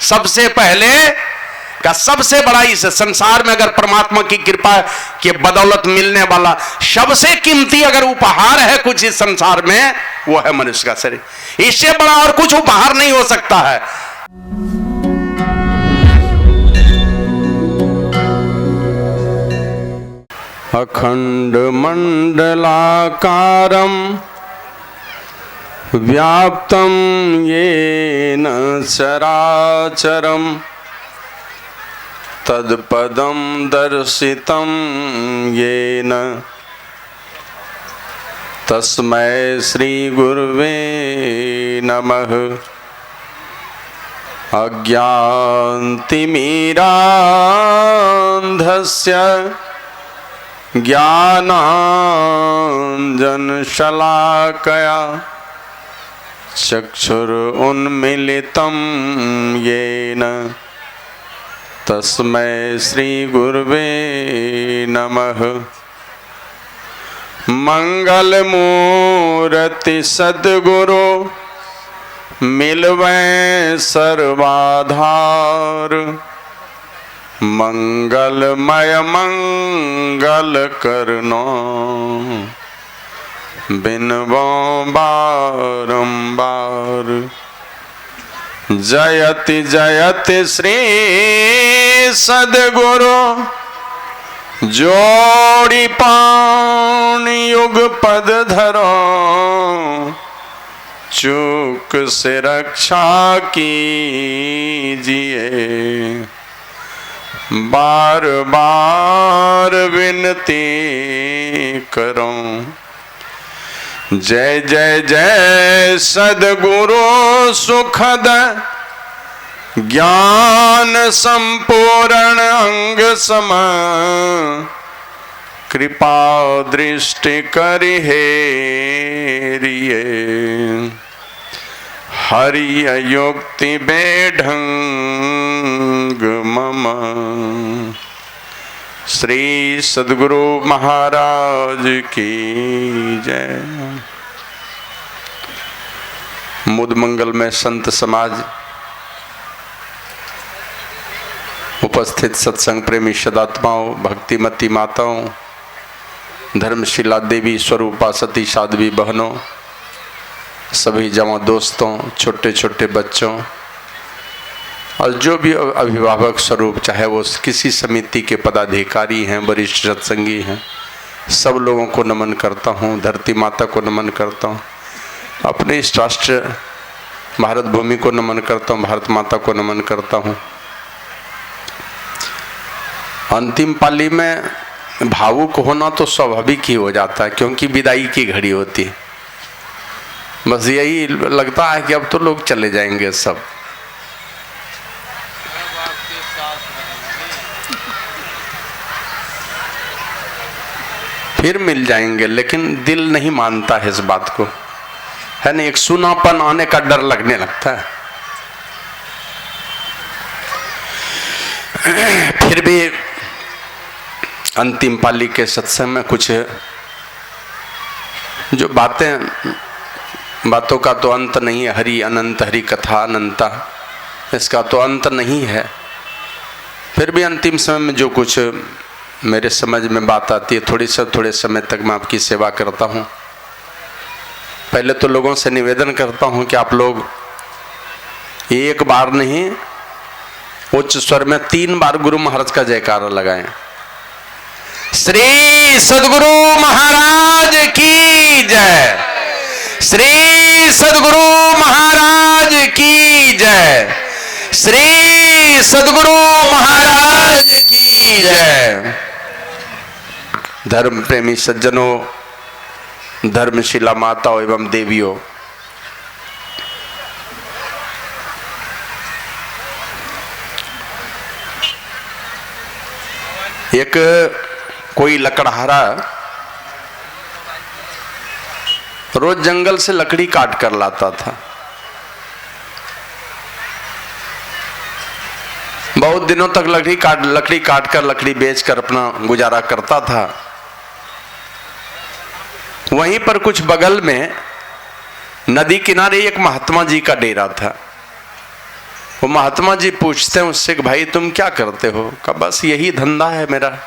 सबसे पहले का सबसे बड़ा इस संसार में अगर परमात्मा की कृपा के बदौलत मिलने वाला सबसे कीमती अगर उपहार है कुछ इस संसार में, वो है मनुष्य का शरीर। इससे बड़ा और कुछ उपहार नहीं हो सकता है। अखंड मंडलाकारं व्याप्तं येन चराचरं तत्पदं दर्शितं येन तस्मै श्री गुरुवे नमः। अज्ञानतिमिरान्धस्य ज्ञानाञ्जनशलाकया चक्षुरुन्मीलितं येन तस्मै श्री गुरुवे नमः। मंगलमूर्ति सद्गुरु मिलवै सर्वाधार, मंगलमय मंगल करनो बिनवो बारंबार। जयति जयति श्री सद्गुरु जोड़ी पान युग पद धरो, चूक से रक्षा कीजिए बार बार विनती करूं। जय जय जय सद्गुरु सुखद ज्ञान संपूर्ण अंग सम, कृपा दृष्टि करि हेरिए हरिय युक्ति बेढंग मम। श्री सद्गुरु महाराज की जय। मुद मंगल में संत समाज, उपस्थित सत्संग प्रेमी सदात्माओं, भक्तिमती माताओं, धर्मशिला देवी स्वरूपा सती साध्वी बहनों, सभी जवां दोस्तों, छोटे छोटे बच्चों और जो भी अभिभावक स्वरूप, चाहे वो किसी समिति के पदाधिकारी हैं, वरिष्ठ सत्संगी हैं, सब लोगों को नमन करता हूँ। धरती माता को नमन करता हूँ, अपने इस राष्ट्र भारत भूमि को नमन करता हूँ, भारत माता को नमन करता हूँ। अंतिम पाली में भावुक होना तो स्वाभाविक ही हो जाता है, क्योंकि विदाई की घड़ी होती है। बस यही लगता है कि अब तो लोग चले जाएंगे सब, फिर मिल जाएंगे, लेकिन दिल नहीं मानता है इस बात को, है ना। एक सुनापन आने का डर लगने लगता है। फिर भी अंतिम पाली के सत्संग में कुछ जो बातों का तो अंत नहीं है। हरि अनंत, हरि कथा अनंता, इसका तो अंत नहीं है। फिर भी अंतिम समय में जो कुछ मेरे समझ में बात आती है, थोड़े समय तक मैं आपकी सेवा करता हूँ। पहले तो लोगों से निवेदन करता हूँ कि आप लोग एक बार नहीं, उच्च स्वर में 3 बार गुरु महाराज का जयकारा लगाएं। श्री सद्गुरु महाराज की जय, श्री सद्गुरु महाराज की जय, श्री सद्गुरु महाराज की जय। धर्म प्रेमी सज्जनों, धर्मशिला माताओं एवं देवियों, एक कोई लकड़हारा रोज जंगल से लकड़ी काट कर लाता था। बहुत दिनों तक लकड़ी काट कर लकड़ी बेचकर अपना गुजारा करता था। वहीं पर कुछ बगल में नदी किनारे एक महात्मा जी का डेरा था। वो महात्मा जी पूछते हैं उससे कि भाई तुम क्या करते हो? कहा बस यही धंधा है मेरा,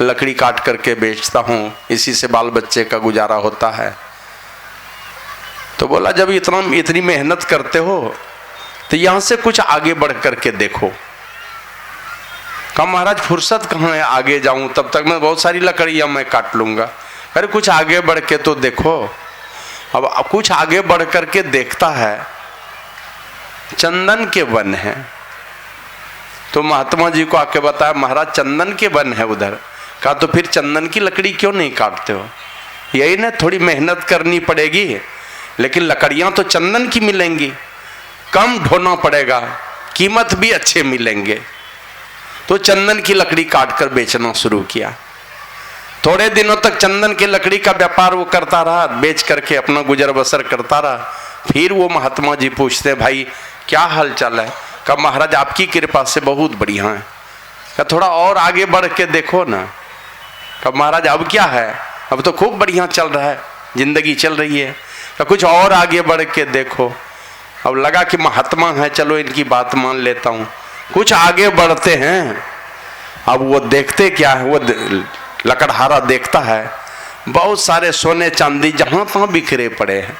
लकड़ी काट करके बेचता हूँ, इसी से बाल बच्चे का गुजारा होता है। तो बोला जब इतनी मेहनत करते हो तो यहाँ से कुछ आगे बढ़ करके देखो। कहा महाराज फुर्सत कहाँ है आगे जाऊं, तब तक मैं बहुत सारी लकड़ियाँ मैं काट लूँगा। अरे कुछ आगे बढ़ के तो देखो। अब कुछ आगे बढ़ करके देखता है, चंदन के वन है। तो महात्मा जी को आके बताया महाराज चंदन के वन है उधर। कहा तो फिर चंदन की लकड़ी क्यों नहीं काटते हो? यही ना, थोड़ी मेहनत करनी पड़ेगी लेकिन लकड़ियां तो चंदन की मिलेंगी, कम ढोना पड़ेगा, कीमत भी अच्छे मिलेंगे। तो चंदन की लकड़ी काट कर बेचना शुरू किया। थोड़े दिनों तक चंदन की लकड़ी का व्यापार वो करता रहा, बेच करके अपना गुजर बसर करता रहा। फिर वो महात्मा जी पूछते भाई क्या हाल चाल है? कहा महाराज आपकी कृपा से बहुत बढ़िया है। कहा थोड़ा और आगे बढ़ के देखो ना। कहा महाराज अब क्या है? अब तो खूब बढ़िया चल रहा है, जिंदगी चल रही है। कहा कुछ और आगे बढ़ के देखो। अब लगा कि महात्मा है, चलो इनकी बात मान लेता हूँ। कुछ आगे बढ़ते हैं। अब वो देखते क्या है, वो लकड़हारा देखता है बहुत सारे सोने चांदी जहां तहां बिखरे पड़े हैं।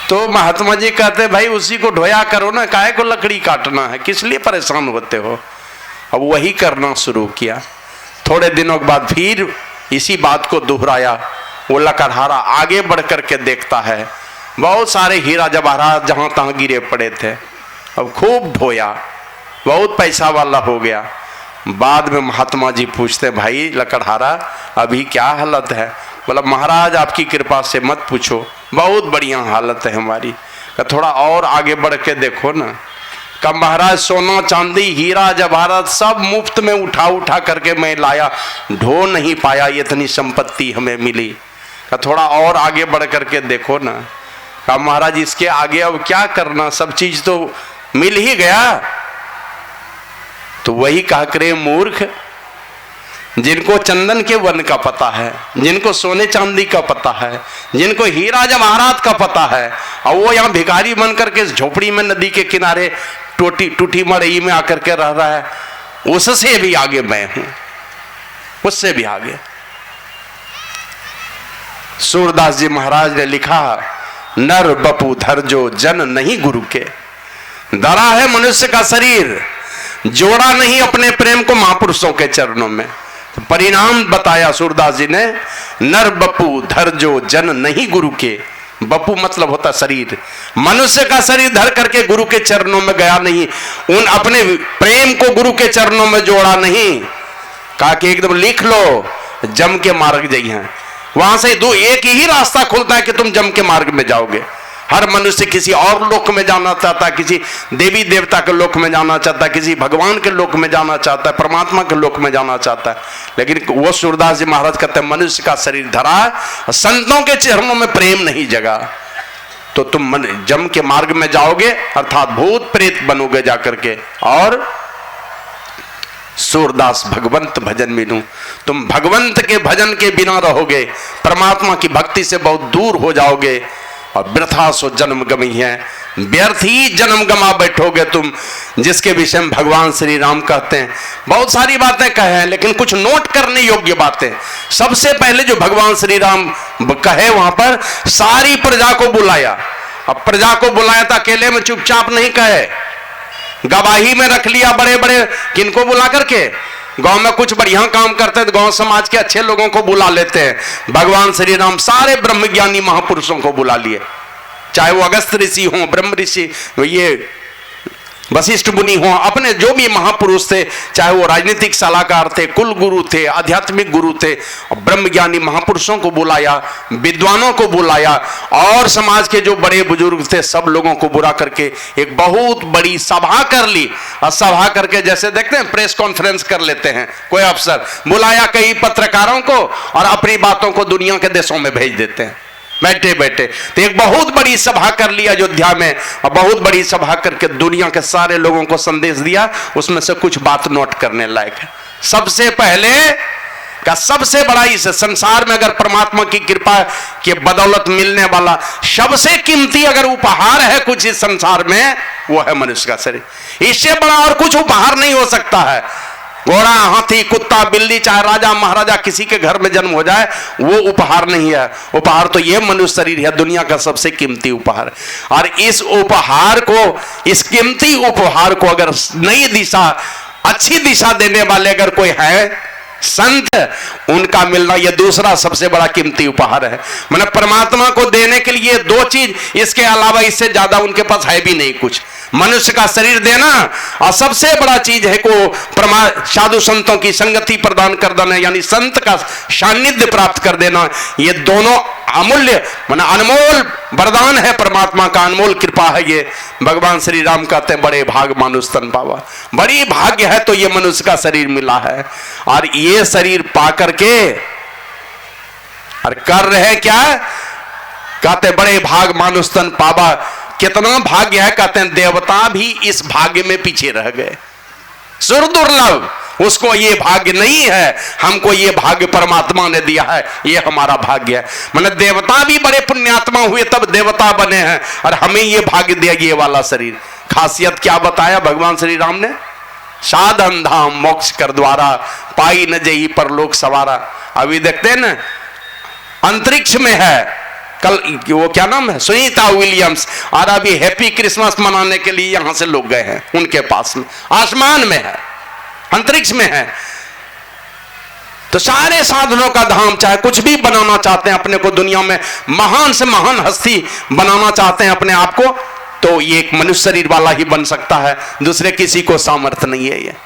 तो महात्मा जी कहते भाई उसी को ढोया करो ना, काहे को लकड़ी काटना है, किस लिए परेशान होते हो? अब वही करना शुरू किया। थोड़े दिनों के बाद फिर इसी बात को दोहराया। वो लकड़हारा आगे बढ़ करके देखता है बहुत सारे हीरा जवाहरात जहां तहां गिरे पड़े थे। अब खूब ढोया, बहुत पैसा वाला हो गया। बाद में महात्मा जी पूछते भाई लकड़हारा अभी क्या हालत है? बोला महाराज आपकी कृपा से मत पूछो, बहुत बढ़िया हालत है हमारी। थोड़ा और आगे बढ़ के देखो ना। कब महाराज सोना चांदी हीरा जवाहरात सब मुफ्त में उठा उठा करके मैं लाया, ढो नहीं पाया, इतनी संपत्ति हमें मिली। थोड़ा और आगे बढ़ करके देखो ना। कहा महाराज इसके आगे अब क्या करना, सब चीज तो मिल ही गया। तो वही कहा करे मूर्ख, जिनको चंदन के वन का पता है, जिनको सोने चांदी का पता है, जिनको हीरा जवाहरात का पता है, और वो यहाँ भिखारी बन करके झोपड़ी में नदी के किनारे टूटी मड़ई में आकर के रह रहा है, उससे भी आगे मैं हूं, उससे भी आगे। सूरदास जी महाराज ने लिखा नर बपू धर जो जन नहीं गुरु के, धरा है मनुष्य का शरीर, जोड़ा नहीं अपने प्रेम को महापुरुषों के चरणों में। परिणाम बताया सूरदास जी ने, नर बपू धर जो जन नहीं गुरु के। बपू मतलब होता शरीर, मनुष्य का शरीर धर करके गुरु के चरणों में गया नहीं, उन अपने प्रेम को गुरु के चरणों में जोड़ा नहीं। कहा कि एकदम लिख लो जम के मार्ग जाइए, वहां से एक ही रास्ता खुलता है कि तुम जम के मार्ग में जाओगे। हर मनुष्य किसी और लोक में जाना चाहता है, किसी देवी देवता के लोक में जाना चाहता है, किसी भगवान के लोक में जाना चाहता है, परमात्मा के लोक में जाना चाहता है। लेकिन वो सूरदास जी महाराज कहते हैं मनुष्य का शरीर धरा, संतों के चरणों में प्रेम नहीं जगा, तो तुम जम के मार्ग में जाओगे, अर्थात भूत प्रेत बनोगे जाकर के। और सूरदास भगवंत भजन बिनु, तुम भगवंत के भजन के बिना रहोगे, परमात्मा की भक्ति से बहुत दूर हो जाओगे, और वृथा सो जन्म गमी है, व्यर्थ ही जन्म गमा बैठोगे तुम। जिसके विषय में भगवान श्री राम कहते हैं, बहुत सारी बातें कहे हैं लेकिन कुछ नोट करने योग्य बातें। सबसे पहले जो भगवान श्री राम कहे वहां पर सारी प्रजा को बुलाया। अब प्रजा को बुलाया था, अकेले में चुपचाप नहीं कहे, गवाही में रख लिया बड़े बड़े किनको बुला करके, गांव में कुछ बढ़िया काम करते हैं तो गांव समाज के अच्छे लोगों को बुला लेते हैं। भगवान श्री राम सारे ब्रह्मज्ञानी महापुरुषों को बुला लिए, चाहे वो अगस्त ऋषि हो, ब्रह्म ऋषि, ये वशिष्ठ मुनि हो, अपने जो भी महापुरुष थे, चाहे वो राजनीतिक सलाहकार थे, कुल गुरु थे, आध्यात्मिक गुरु थे, ब्रह्मज्ञानी महापुरुषों को बुलाया, विद्वानों को बुलाया, और समाज के जो बड़े बुजुर्ग थे सब लोगों को बुला करके एक बहुत बड़ी सभा कर ली। और सभा करके जैसे देखते हैं प्रेस कॉन्फ्रेंस कर लेते हैं, कोई अफसर बुलाया कई पत्रकारों को और अपनी बातों को दुनिया के देशों में भेज देते हैं बैठे बैठे। तो एक बहुत बड़ी सभा कर ली अयोध्या में, और बहुत बड़ी सभा करके दुनिया के सारे लोगों को संदेश दिया। उसमें से कुछ बात नोट करने लायक है। सबसे पहले का सबसे बड़ा इस संसार में अगर परमात्मा की कृपा के बदौलत मिलने वाला सबसे कीमती अगर उपहार है कुछ इस संसार में, वो है मनुष्य का शरीर। इससे बड़ा और कुछ उपहार नहीं हो सकता है। घोड़ा, हाथी, कुत्ता, बिल्ली, चाहे राजा महाराजा किसी के घर में जन्म हो जाए, वो उपहार नहीं है। उपहार तो ये मनुष्य शरीर है, दुनिया का सबसे कीमती उपहार। और इस उपहार को, इस कीमती उपहार को अगर नई दिशा, अच्छी दिशा देने वाले अगर कोई है संत, उनका मिलना यह दूसरा सबसे बड़ा कीमती उपहार है। मैंने परमात्मा को देने के लिए दो चीज, इसके अलावा इससे ज्यादा उनके पास है भी नहीं कुछ। मनुष्य का शरीर देना और सबसे बड़ा चीज है को साधु संतों की संगति प्रदान कर देना, यानी संत का सानिध्य प्राप्त कर देना। ये दोनों अमूल्य माना अनमोल वरदान है, परमात्मा का अनमोल कृपा है। ये भगवान श्री राम कहते हैं बड़े भाग मानुष तन पावा, बड़ी भाग्य है तो ये मनुष्य का शरीर मिला है। और ये शरीर पा करके और कर रहे क्या, कहते बड़े भाग मानुष तन पावा। कितना भाग्य है, कहते हैं देवता भी इस भाग्य में पीछे रह गए। सुर दुर्लभ, उसको ये भाग्य नहीं है, हमको ये भाग्य परमात्मा ने दिया है, ये हमारा भाग्य है। मतलब देवता भी बड़े पुण्यात्मा हुए तब देवता बने हैं, और हमें ये भाग्य दिया ये वाला शरीर। खासियत क्या बताया भगवान श्री राम ने, साधन धाम मोक्ष कर द्वारा, पाई न जई परलोक सवारा। अभी देखते हैं ना, अंतरिक्ष में है, कल वो क्या नाम है, सुनीता विलियम्स, और अभी हैप्पी क्रिसमस मनाने के लिए यहां से लोग गए हैं उनके पास में, आसमान में है, अंतरिक्ष में है। तो सारे साधनों का धाम, चाहे कुछ भी बनाना चाहते हैं अपने को, दुनिया में महान से महान हस्ती बनाना चाहते हैं अपने आप को, तो ये एक मनुष्य शरीर वाला ही बन सकता है, दूसरे किसी को सामर्थ्य नहीं है। ये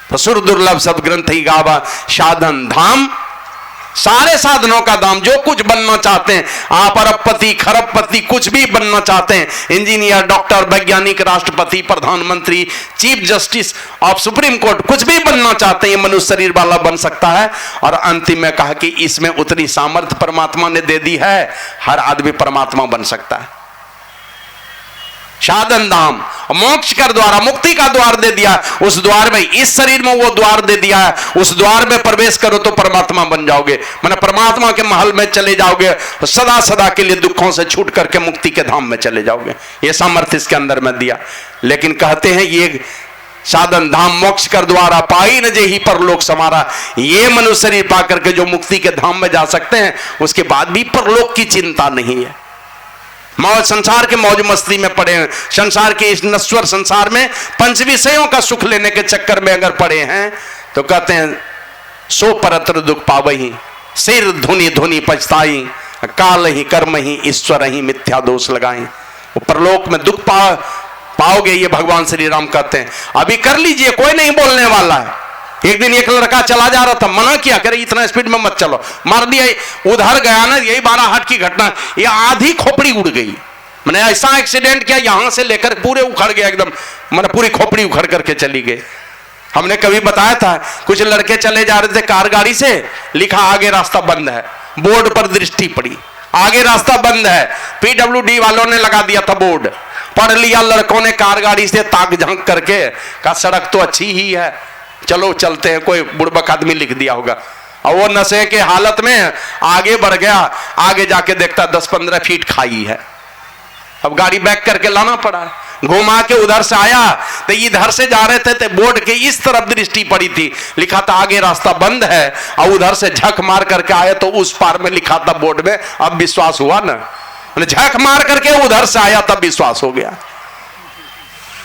तो सुर दुर्लभ सब ग्रंथ ही गावा, साधन धाम, सारे साधनों का दाम। जो कुछ बनना चाहते हैं आप, अरबपति खरबपति कुछ भी बनना चाहते हैं, इंजीनियर, डॉक्टर, वैज्ञानिक, राष्ट्रपति, प्रधानमंत्री, chief justice of supreme court, कुछ भी बनना चाहते हैं, ये मनुष्य शरीर वाला बन सकता है। और अंतिम में कहा कि इसमें उतनी सामर्थ्य परमात्मा ने दे दी है, हर आदमी परमात्मा बन सकता है। साधन धाम, मोक्ष कर द्वारा, मुक्ति का द्वार दे दिया, उस द्वार में, इस शरीर में वो द्वार दे दिया है, उस द्वार में प्रवेश करो तो परमात्मा बन जाओगे, माने परमात्मा के महल में चले जाओगे, सदा सदा के लिए दुखों से छूट करके मुक्ति के धाम में चले जाओगे। ये सामर्थ्य इसके अंदर में दिया। लेकिन कहते हैं ये साधन धाम मोक्ष कर द्वारा, पाई न जेहि परलोक समारा, ये मनुष्य शरीर पा करके जो मुक्ति के धाम में जा सकते हैं, उसके बाद भी परलोक की चिंता नहीं है। मौज संसार के मौज मस्ती में पड़े हैं, संसार के इस नश्वर संसार में पंच विषयों का सुख लेने के चक्कर में अगर पड़े हैं, तो कहते हैं सो परत्र दुख पावही, सिर धुनी धुनी पछताई, काल ही कर्म ही ईश्वर ही मिथ्या दोष लगाई। वो परलोक में दुख पाओगे, ये भगवान श्री राम कहते हैं। अभी कर लीजिए, कोई नहीं बोलने वाला है। एक दिन एक लड़का चला जा रहा था, मना किया, कह रहे इतना स्पीड में मत चलो, मार दिया। उधर गया ना, यही 12 हाथ की घटना, ये आधी खोपड़ी उड़ गई। मैंने ऐसा एक्सीडेंट किया, यहां से लेकर पूरे उखड़ गया एकदम, मैंने पूरी खोपड़ी उखड़ करके चली गई। हमने कभी बताया था, कुछ लड़के चले जा रहे थे कार गाड़ी से, लिखा आगे रास्ता बंद है, बोर्ड पर दृष्टि पड़ी, आगे रास्ता बंद है। PWD वालों ने लगा दिया था बोर्ड, पढ़ लिया लड़कों ने कार गाड़ी से ताक झांक करके, कहा सड़क तो अच्छी ही है, चलो चलते हैं, कोई बुड़बक आदमी लिख दिया होगा। और वो नशे के हालत में आगे बढ़ गया, आगे जाके देखता 10-15 फीट खाई है। अब गाड़ी बैक करके लाना पड़ा, घुमा के उधर से आया तो इधर से जा रहे थे तो बोर्ड के इस तरफ दृष्टि पड़ी थी, लिखा था आगे रास्ता बंद है, और उधर से झक मार करके आया तो उस पार में लिखा था बोर्ड में। अब विश्वास हुआ ना, झक मार करके उधर से आया तब विश्वास हो गया।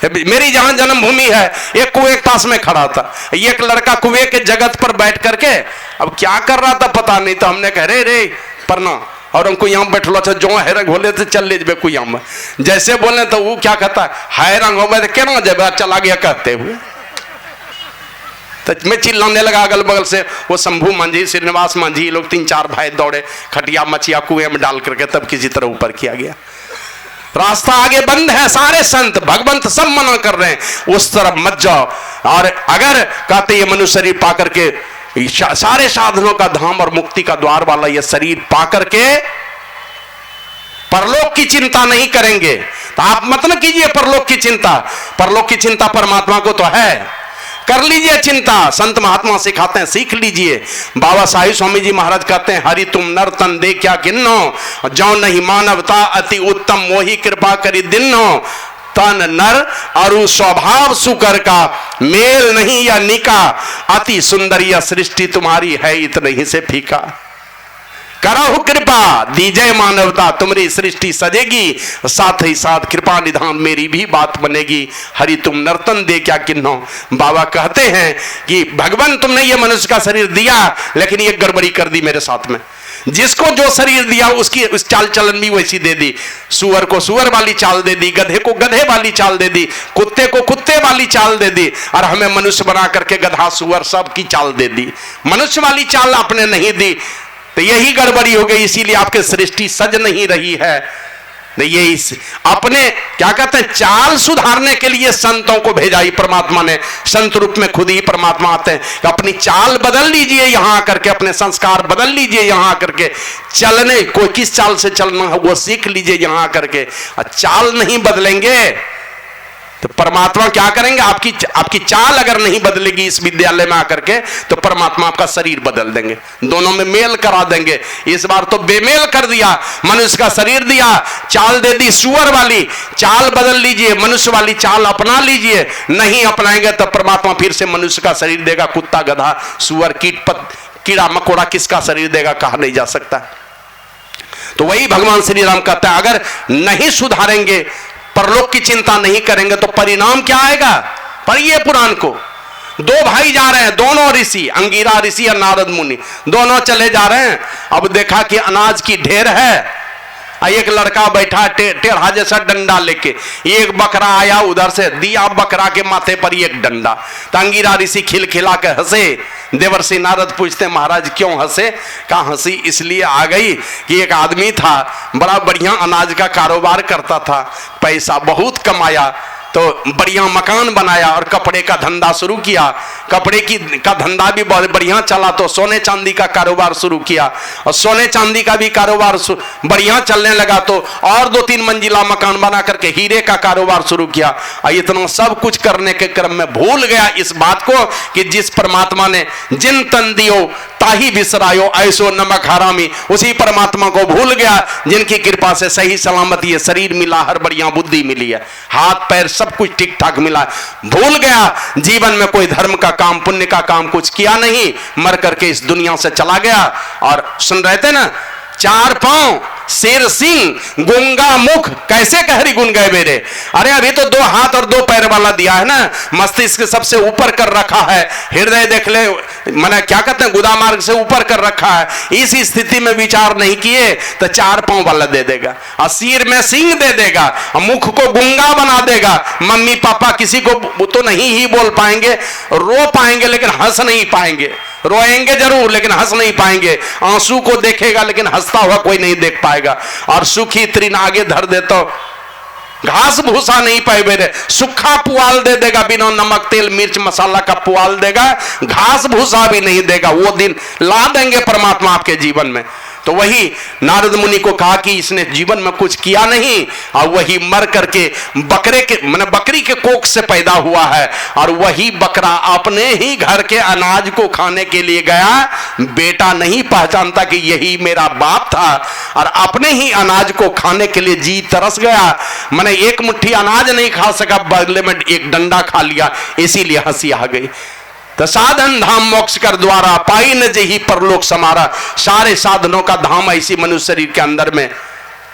मेरी जहां जन्मभूमि है, एक कुएं के पास में खड़ा था, एक लड़का कुएं के जगत पर बैठ करके अब क्या कर रहा था पता नहीं, तो हमने कहा रे परना, और हमको यहाँ बैठलो था, जो हैरंग होले थे चल ले जबे कुएं में, जैसे बोले तो वो क्या कहता हैरंग हो गए, क्या जब चला गया कहते हुए, तो मैं चिल्लाने लगा अगल बगल से। वो शंभू मांझी, श्रीनिवास मांझी, लोग 3-4 भाई दौड़े, खटिया मछिया कुएं में डाल करके तब किसी तरह ऊपर किया गया। रास्ता आगे बंद है, सारे संत भगवंत सब मना कर रहे हैं, उस तरफ मत जाओ। और अगर कहते ये मनुष्य शरीर पा करके, सारे साधनों का धाम और मुक्ति का द्वार वाला ये शरीर पा करके परलोक की चिंता नहीं करेंगे, तो आप मत न कीजिए परलोक की चिंता। परलोक की चिंता परमात्मा को तो है, कर लीजिए चिंता। संत महात्मा सिखाते हैं, सीख लीजिए। बाबा साहिब स्वामी जी महाराज कहते हैं, हरि तुम नर तन दे क्या किन्नो, जो नहीं मानवता अति उत्तम मोही कृपा करी दिन्नो। तन नर अरु स्वभाव सुकर का, मेल नहीं या निका, अति सुंदर यह सृष्टि तुम्हारी है इतने ही से फीका। करहु कृपा दीजय मानवता, तुम्हारी सृष्टि सजेगी, साथ ही साथ कृपा निधान मेरी भी बात बनेगी। हरि तुम नर्तन दे क्या किन्नो। बाबा कहते हैं कि भगवान तुमने ये मनुष्य का शरीर दिया, लेकिन ये गड़बड़ी कर दी मेरे साथ में। जिसको जो शरीर दिया उसकी उस चाल चलन भी वैसी दे दी। सुअर को सुअर वाली चाल दे दी, गधे को गधे वाली चाल दे दी, कुत्ते को कुत्ते वाली चाल दे दी, और हमें मनुष्य बना करके गधा सुअर सब की चाल दे दी। मनुष्य वाली चाल आपने नहीं दी, तो यही गड़बड़ी हो गई, इसीलिए आपकी सृष्टि सज नहीं रही है। ये इस अपने क्या कहते हैं, चाल सुधारने के लिए संतों को भेजा ही परमात्मा ने। संत रूप में खुद ही परमात्मा आते हैं कि अपनी चाल बदल लीजिए यहां करके, अपने संस्कार बदल लीजिए यहां करके, चलने को किस चाल से चलना है वो सीख लीजिए यहां करके। चाल नहीं बदलेंगे तो परमात्मा क्या करेंगे, आपकी चाल अगर नहीं बदलेगी इस विद्यालय में आकर के, तो परमात्मा आपका शरीर बदल देंगे, दोनों में मेल करा देंगे। इस बार तो बेमेल कर दिया, मनुष्य का शरीर दिया, चाल दे दी सुअर वाली, चाल बदल लीजिए, मनुष्य वाली चाल अपना लीजिए। नहीं अपनाएंगे तो परमात्मा फिर से मनुष्य का शरीर देगा, कुत्ता गधा सुअर कीड़ा मकोड़ा किसका शरीर देगा कहा नहीं जा सकता। तो वही भगवान श्री राम कहते हैं, अगर नहीं सुधारेंगे, परलोक की चिंता नहीं करेंगे, तो परिणाम क्या आएगा। पढ़िए पुराण को, दो भाई जा रहे हैं, दोनों ऋषि, अंगिरा ऋषि और नारद मुनि, दोनों चले जा रहे हैं। अब देखा कि अनाज की ढेर है, एक लड़का बैठा टेढ़ा जैसा डंडा लेके, एक बकरा आया उधर से, दिया बकरा के माथे पर एक डंडा। तो अंगिरा ऋषि खिलखिला के हंसे। देवर्षि नारद पूछते, महाराज क्यों हंसे। कहा हंसी इसलिए आ गई कि एक आदमी था, बड़ा बढ़िया अनाज का कारोबार करता था, पैसा बहुत कमाया, तो बढ़िया मकान बनाया और कपड़े का धंधा शुरू किया। कपड़े का धंधा भी बहुत बढ़िया चला, तो सोने चांदी का कारोबार शुरू किया, और सोने चांदी का भी कारोबार बढ़िया चलने लगा, तो और 2-3 मंजिला मकान बना करके हीरे का कारोबार शुरू किया। और इतना सब कुछ करने के क्रम में भूल गया इस बात को कि जिस परमात्मा ने जिन तन दियो ताही बिसरायो ऐसो नमक हरामी, उसी परमात्मा को भूल गया जिनकी कृपा से सही सलामत ये शरीर मिला, हर बढ़िया बुद्धि मिली है, हाथ पैर सब कुछ ठीक ठाक मिला। भूल गया जीवन में कोई धर्म का काम पुण्य का काम कुछ किया नहीं, मर करके इस दुनिया से चला गया। और सुन रहे थे ना, 4 पांव शेर सिंह गूंगा मुख कैसे कहरी गुन गए मेरे। अरे अभी तो 2 हाथ और 2 पैर वाला दिया है ना, मस्तिष्क सबसे ऊपर कर रखा है, हृदय देख ले मैंने क्या कहते हैं गुदा मार्ग से ऊपर कर रखा है। इस स्थिति में विचार नहीं किए तो 4 पांव वाला दे देगा, और सिर में सिंह दे देगा, और मुख को गूंगा बना देगा। मम्मी पापा किसी को तो नहीं ही बोल पाएंगे, रो पाएंगे लेकिन हंस नहीं पाएंगे, रोएंगे जरूर लेकिन हंस नहीं पाएंगे। आंसू को देखेगा लेकिन हंसता हुआ कोई नहीं देख पाएगा। और सुखी तृण आगे धर दे तो घास भूसा नहीं पाए मेरे, सूखा पुआल दे देगा, बिना नमक तेल मिर्च मसाला का पुआल देगा, घास भूसा भी नहीं देगा। वो दिन ला देंगे परमात्मा आपके जीवन में। तो वही नारद मुनि को कहा कि इसने जीवन में कुछ किया नहीं, और वही मर करके बकरे के माने बकरी के कोख से पैदा हुआ है, और वही बकरा अपने ही घर के अनाज को खाने के लिए गया। बेटा नहीं पहचानता कि यही मेरा बाप था, और अपने ही अनाज को खाने के लिए जी तरस गया। मैंने एक मुट्ठी अनाज नहीं खा सका, बदले में एक डंडा खा लिया, इसीलिए हंसी आ गई। तो साधन धाम मोक्ष कर द्वारा पाई न जही परलोक समारा। सारे साधनों का धाम ऐसी मनुष्य शरीर के अंदर में।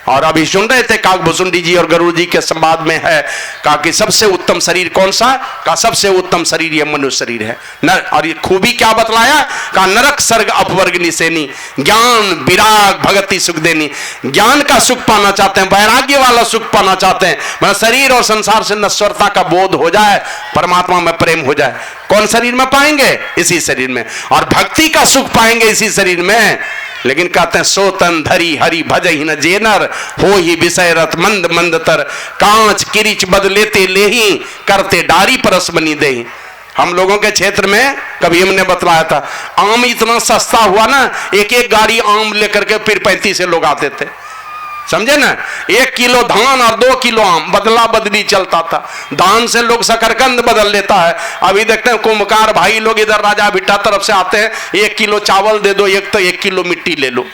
और अभी सुन रहे थे काकभूषुंडी जी और गरुड़ जी के संवाद में है, कहा कि सबसे उत्तम शरीर कौन सा, का सबसे उत्तम शरीर ये मनुष्य शरीर है। और ये खूबी क्या बतलाया, का नरक स्वर्ग अपवर्ग निसेनी, ज्ञान विराग भगति सुख देनी। ज्ञान का सुख पाना चाहते हैं, वैराग्य वाला सुख पाना चाहते हैं, मतलब शरीर और संसार से नश्वरता का बोध हो जाए, परमात्मा में प्रेम हो जाए। कौन शरीर में पाएंगे, इसी शरीर में। और भक्ति का सुख पाएंगे इसी शरीर में। लेकिन कहते हैं सो तन धरी हरि भजहि न जेनर, हो ही विषय रथ मंद मंद तर, कांच किरिच बदलेते लेही, करते डारी परस बनी दे। हम लोगों के क्षेत्र में कभी हमने बतलाया था, आम इतना सस्ता हुआ ना, एक गाड़ी आम लेकर के फिर 35 से लोग आते थे। समझे ना, 1 किलो धान और 2 किलो आम, बदला बदली चलता था। धान से लोग शकरकंद बदल लेता है। अभी देखते हैं कुम्भकार भाई लोग इधर राजा भिट्टा तरफ से आते हैं, 1 किलो चावल दे दो, 1 किलो मिट्टी ले लो,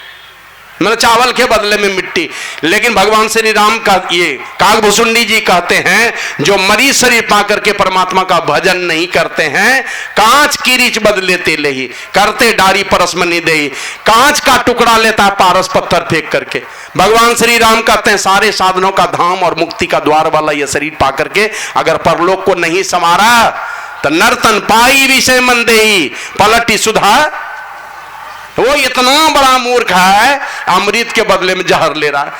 मतलब चावल के बदले में मिट्टी। लेकिन भगवान श्री राम का ये काकभूषुंडी जी कहते हैं जो मरीज शरीर पा करके परमात्मा का भजन नहीं करते हैं, कांच की रीच बदले तेले ही करते डारी परस मनि दे, कांच का टुकड़ा लेता है पारस पत्थर फेंक करके। भगवान श्री राम कहते हैं सारे साधनों का धाम और मुक्ति का द्वार वाला यह शरीर पा करके अगर परलोक को नहीं संवारा तो नर्तन पाई विषय मन देही पलटी सुधा। वो इतना बड़ा मूर्ख है, अमृत के बदले में जहर ले रहा है।